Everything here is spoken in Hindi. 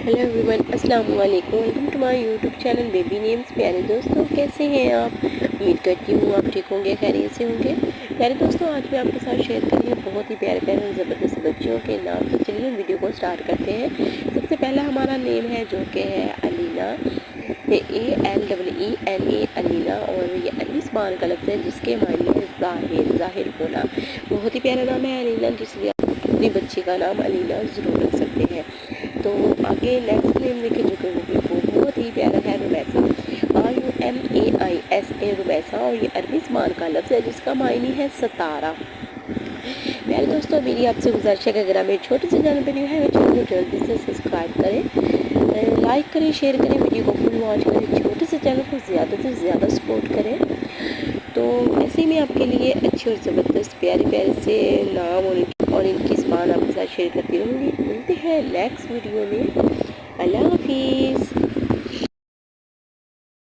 हेलो एवरीवन, अस्सलाम वालेकुम। Welcome to my YouTube channel baby names. प्यारे दोस्तों, कैसे हैं आप? उम्मीद करती हूँ आप ठीक होंगे, खैरियत से होंगे। प्यारे दोस्तों, आज मैं आपके साथ शेयर कर रही हूँ बहुत ही प्यारे प्यारे और ज़बरदस्त बच्चों के नाम। तो चलिए वीडियो को स्टार्ट करते हैं। सबसे पहला हमारा नेम है जो कि है अलीना, ALEENA अलीना, और ये अरबी ज़बान का लफ्ज़ है जिसके मायने है ज़ाहिर होना। बहुत ही प्यारा नाम है अलीना, जिसलिए आप अपनी बच्ची का नाम अलीना ज़रूर रख सकते हैं। तो आगे नेक्स्ट नेम देखें जो कि वो भी बहुत ही प्यारा है, रुमैसा, RUMAISA रुमैसा, और ये अरबी ज़बान का लफ्ज़ है जिसका मायने है सितारा। प्यारे दोस्तों, मेरी आपसे गुजारिश है कि अगर आप मेरे छोटे से चैनल पर न्यू है चैनल को जल्दी से सब्सक्राइब करें, लाइक करें, शेयर करें, वीडियो को फुल वॉच करें, छोटे से चैनल को ज़्यादा से ज़्यादा सपोर्ट करें। तो ऐसे ही मैं आपके लिए अच्छे और ज़बरदस्त प्यारे प्यारे से नाम और इनकी ज़बान आपके साथ शेयर करती रहूँगी। मिलते हैं नेक्स्ट वीडियो में। अल्लाह हाफ़िज़।